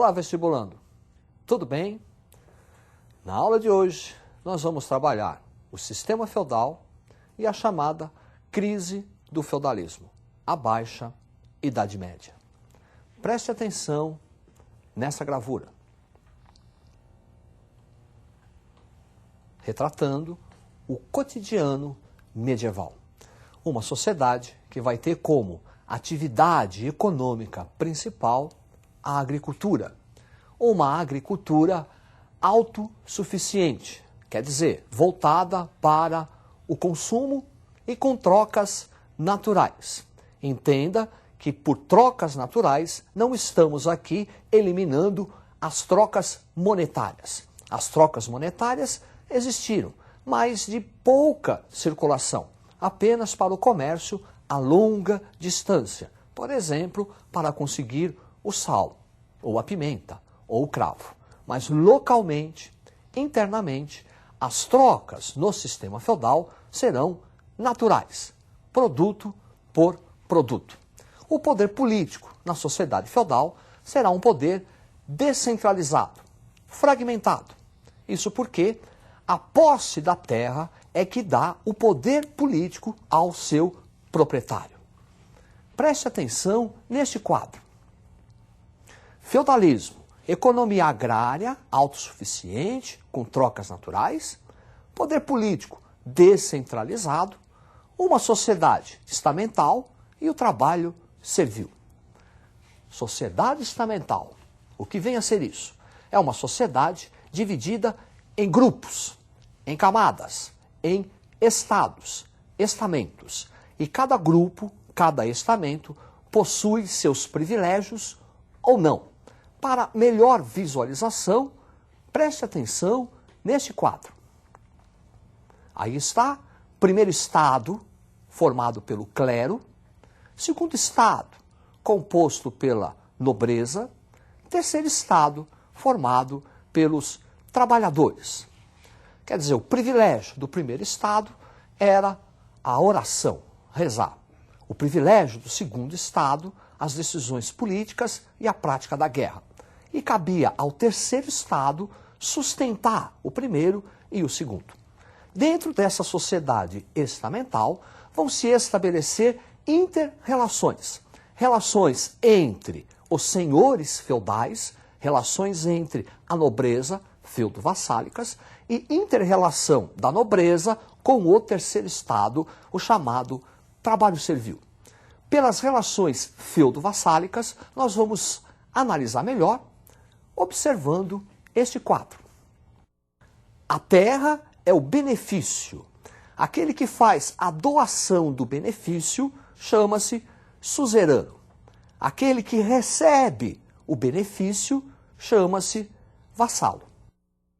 Olá, vestibulando. Tudo bem? Na aula de hoje, nós vamos trabalhar o sistema feudal e a chamada crise do feudalismo, a Baixa Idade Média. Preste atenção nessa gravura, retratando o cotidiano medieval. Uma sociedade que vai ter como atividade econômica principal a agricultura. Uma agricultura autossuficiente, quer dizer, voltada para o consumo e com trocas naturais. Entenda que por trocas naturais não estamos aqui eliminando as trocas monetárias. As trocas monetárias existiram, mas de pouca circulação, apenas para o comércio a longa distância. Por exemplo, para conseguir o sal, ou a pimenta, ou o cravo. Mas localmente, internamente, as trocas no sistema feudal serão naturais, produto por produto. O poder político na sociedade feudal será um poder descentralizado, fragmentado. Isso porque a posse da terra é que dá o poder político ao seu proprietário. Preste atenção neste quadro. Feudalismo, economia agrária autossuficiente, com trocas naturais, poder político descentralizado, uma sociedade estamental e o trabalho servil. Sociedade estamental, o que vem a ser isso? É uma sociedade dividida em grupos, em camadas, em estados, estamentos. E cada grupo, cada estamento, possui seus privilégios ou não. Para melhor visualização, preste atenção neste quadro. Aí está, primeiro estado, formado pelo clero, segundo estado, composto pela nobreza, terceiro estado, formado pelos trabalhadores. Quer dizer, o privilégio do primeiro estado era a oração, rezar. O privilégio do segundo estado, as decisões políticas e a prática da guerra. E cabia ao terceiro estado sustentar o primeiro e o segundo. Dentro dessa sociedade estamental, vão se estabelecer inter-relações. Relações entre os senhores feudais, relações entre a nobreza, feudo-vassálicas, e inter-relação da nobreza com o terceiro estado, o chamado trabalho servil. Pelas relações feudo-vassálicas, nós vamos analisar melhor, observando este quadro. A terra é o benefício. Aquele que faz a doação do benefício chama-se suzerano. Aquele que recebe o benefício chama-se vassalo.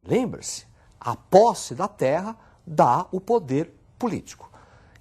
Lembre-se, a posse da terra dá o poder político.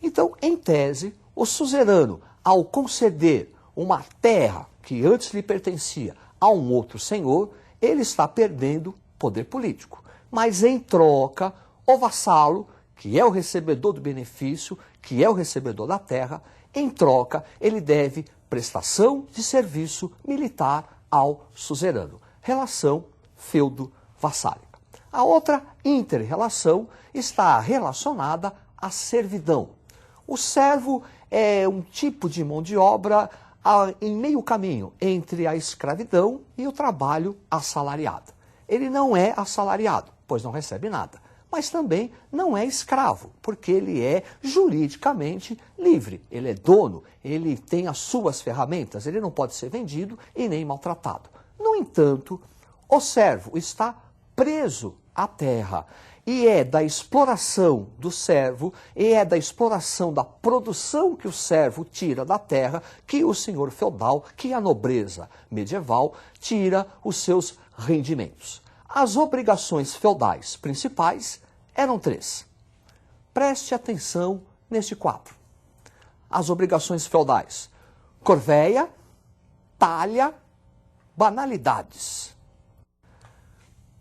Então, em tese, o suzerano, ao conceder uma terra que antes lhe pertencia a um outro senhor, ele está perdendo poder político. Mas em troca, o vassalo, que é o recebedor do benefício, que é o recebedor da terra, em troca, ele deve prestação de serviço militar ao suzerano. Relação feudo-vassálica. A outra inter-relação está relacionada à servidão. O servo é um tipo de mão de obra em meio caminho entre a escravidão e o trabalho assalariado. Ele não é assalariado, pois não recebe nada, mas também não é escravo, porque ele é juridicamente livre. Ele é dono, ele tem as suas ferramentas, ele não pode ser vendido e nem maltratado. No entanto, o servo está preso à terra e é da exploração do servo, e é da exploração da produção que o servo tira da terra que o senhor feudal, que a nobreza medieval, tira os seus rendimentos. As obrigações feudais principais eram 3. Preste atenção neste quadro. As obrigações feudais: corvéia, talha, banalidades.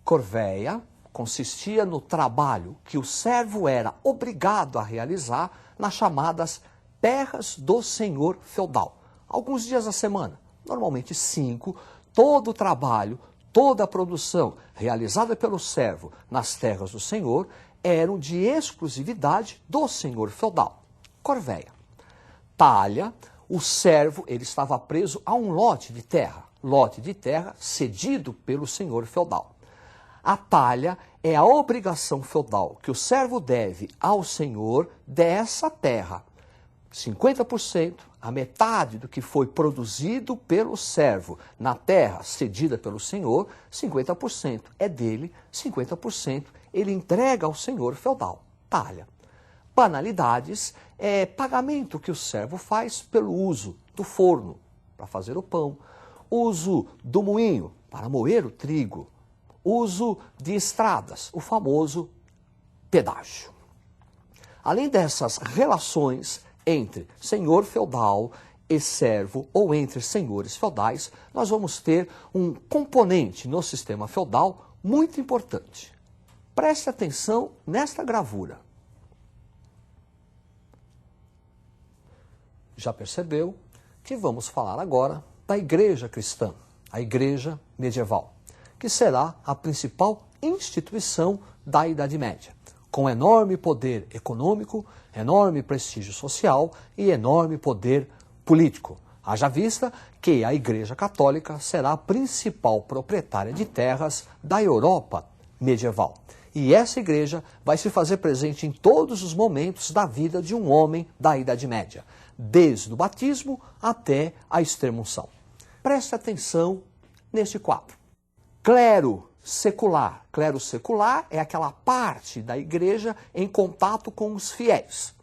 Corvéia consistia no trabalho que o servo era obrigado a realizar nas chamadas terras do senhor feudal. Alguns dias da semana, normalmente 5, todo o trabalho, toda a produção realizada pelo servo nas terras do senhor eram de exclusividade do senhor feudal. Corvéia. Talha, o servo, ele estava preso a um lote de terra cedido pelo senhor feudal. A talha é a obrigação feudal que o servo deve ao senhor dessa terra. 50%, a metade do que foi produzido pelo servo na terra cedida pelo senhor, 50% é dele, 50% ele entrega ao senhor feudal. Talha. Banalidades é pagamento que o servo faz pelo uso do forno para fazer o pão, uso do moinho para moer o trigo, uso de estradas, o famoso pedágio. Além dessas relações entre senhor feudal e servo ou entre senhores feudais, nós vamos ter um componente no sistema feudal muito importante. Preste atenção nesta gravura. Já percebeu que vamos falar agora da igreja cristã, a igreja medieval, que será a principal instituição da Idade Média, com enorme poder econômico, enorme prestígio social e enorme poder político. Haja vista que a Igreja Católica será a principal proprietária de terras da Europa medieval. E essa igreja vai se fazer presente em todos os momentos da vida de um homem da Idade Média, desde o batismo até a extrema-unção. Preste atenção neste quadro. Clero secular. Clero secular é aquela parte da igreja em contato com os fiéis,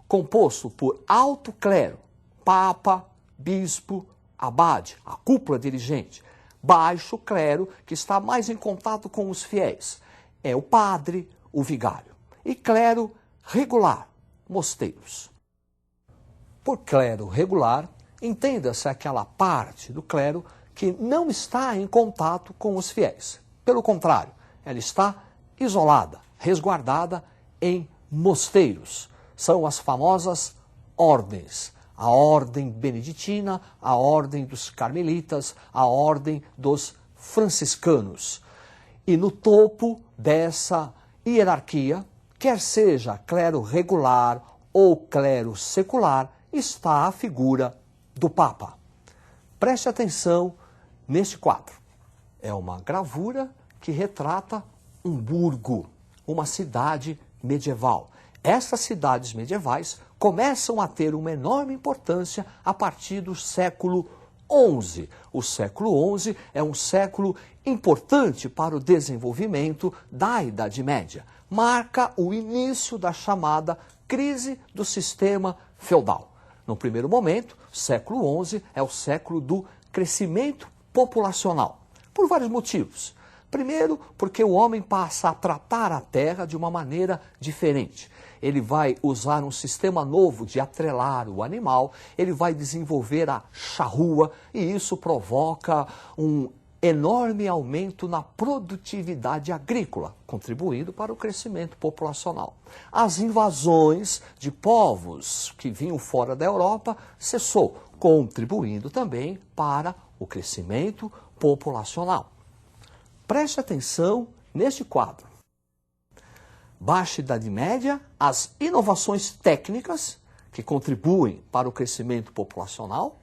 composto por alto clero, papa, bispo, abade, a cúpula dirigente. Baixo clero, que está mais em contato com os fiéis, é o padre, o vigário. E clero regular, mosteiros. Por clero regular, entenda-se aquela parte do clero que não está em contato com os fiéis. Pelo contrário, ela está isolada, resguardada em mosteiros. São as famosas ordens. A ordem beneditina, a ordem dos carmelitas, a ordem dos franciscanos. E no topo dessa hierarquia, quer seja clero regular ou clero secular, está a figura do Papa. Preste atenção neste quadro. É uma gravura que retrata um burgo, uma cidade medieval. Essas cidades medievais começam a ter uma enorme importância a partir do século XI. O século XI é um século importante para o desenvolvimento da Idade Média. Marca o início da chamada crise do sistema feudal. No primeiro momento, século XI é o século do crescimento populacional, por vários motivos. Primeiro, porque o homem passa a tratar a terra de uma maneira diferente. Ele vai usar um sistema novo de atrelar o animal, ele vai desenvolver a charrua e isso provoca um enorme aumento na produtividade agrícola, contribuindo para o crescimento populacional. As invasões de povos que vinham fora da Europa cessou, contribuindo também para o crescimento populacional. Preste atenção neste quadro. Baixa Idade Média, as inovações técnicas que contribuem para o crescimento populacional,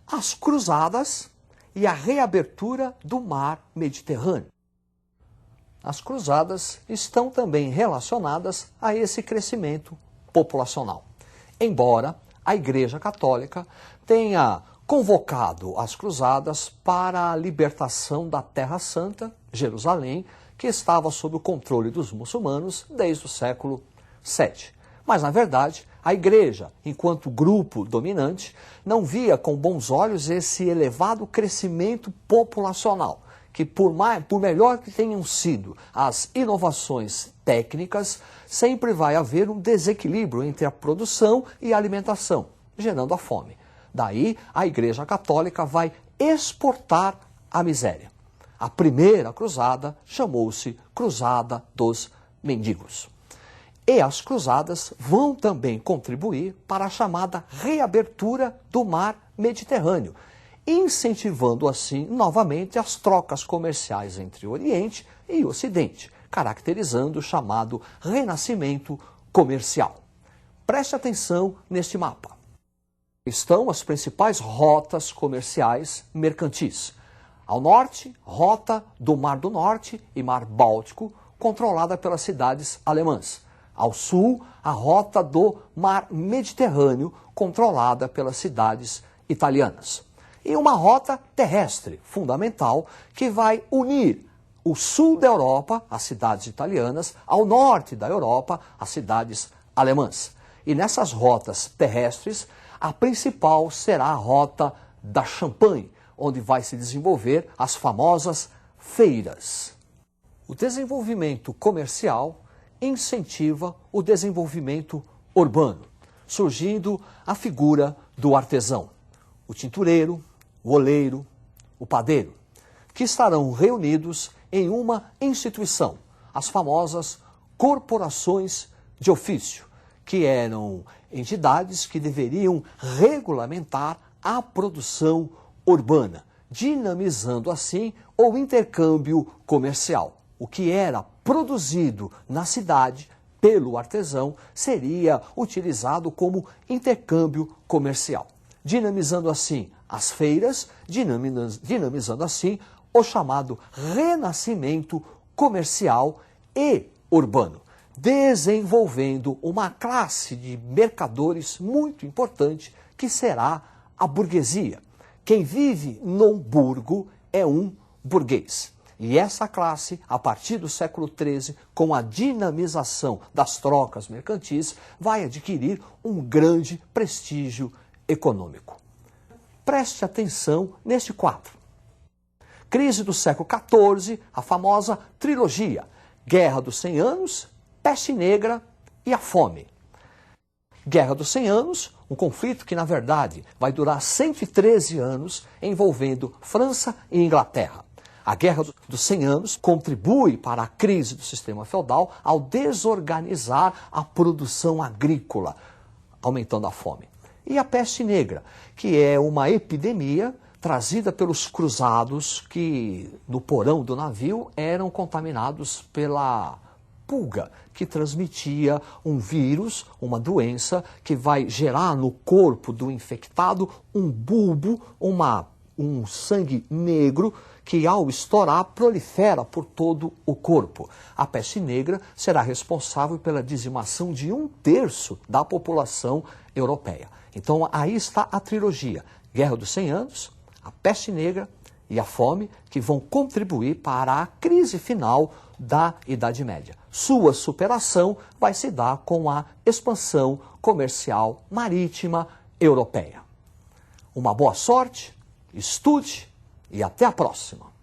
as cruzadas e a reabertura do mar Mediterrâneo. As cruzadas estão também relacionadas a esse crescimento populacional. Embora a Igreja Católica tenha convocado as cruzadas para a libertação da Terra Santa, Jerusalém, que estava sob o controle dos muçulmanos desde o século VII. Mas, na verdade, a Igreja, enquanto grupo dominante, não via com bons olhos esse elevado crescimento populacional, que por melhor que tenham sido as inovações técnicas, sempre vai haver um desequilíbrio entre a produção e a alimentação, gerando a fome. Daí, a Igreja Católica vai exportar a miséria. A primeira cruzada chamou-se Cruzada dos Mendigos. E as cruzadas vão também contribuir para a chamada reabertura do mar Mediterrâneo. incentivando assim novamente as trocas comerciais entre o Oriente e o Ocidente, caracterizando o chamado renascimento comercial. Preste atenção neste mapa. Estão as principais rotas comerciais mercantis. Ao norte, rota do Mar do Norte e Mar Báltico, controlada pelas cidades alemãs. Ao sul, a rota do Mar Mediterrâneo, controlada pelas cidades italianas. E uma rota terrestre fundamental que vai unir o sul da Europa, as cidades italianas, ao norte da Europa, as cidades alemãs. E nessas rotas terrestres, a principal será a rota da Champagne, onde vai se desenvolver as famosas feiras. O desenvolvimento comercial incentiva o desenvolvimento urbano, surgindo a figura do artesão, o tintureiro, o oleiro, o padeiro, que estarão reunidos em uma instituição, as famosas corporações de ofício, que eram entidades que deveriam regulamentar a produção urbana, dinamizando assim o intercâmbio comercial. O que era produzido na cidade pelo artesão seria utilizado como intercâmbio comercial, dinamizando assim as feiras, dinamizando assim o chamado renascimento comercial e urbano, desenvolvendo uma classe de mercadores muito importante que será a burguesia. Quem vive num burgo é um burguês. E essa classe, a partir do século XIII, com a dinamização das trocas mercantis, vai adquirir um grande prestígio econômico. Preste atenção neste quadro. Crise do século XIV, a famosa trilogia, Guerra dos 100 Anos, Peste Negra e a Fome. Guerra dos 100 Anos, um conflito que, na verdade, vai durar 113 anos, envolvendo França e Inglaterra. A Guerra dos 100 Anos contribui para a crise do sistema feudal ao desorganizar a produção agrícola, aumentando a fome. E a Peste Negra, que é uma epidemia trazida pelos cruzados que, no porão do navio, eram contaminados pela pulga, que transmitia um vírus, uma doença, que vai gerar no corpo do infectado um bulbo, um sangue negro, que ao estourar prolifera por todo o corpo. A peste negra será responsável pela dizimação de 1/3 da população europeia. Então aí está a trilogia, Guerra dos 100 Anos, a peste negra e a fome, que vão contribuir para a crise final da Idade Média. Sua superação vai se dar com a expansão comercial marítima europeia. Uma boa sorte, estude e até a próxima!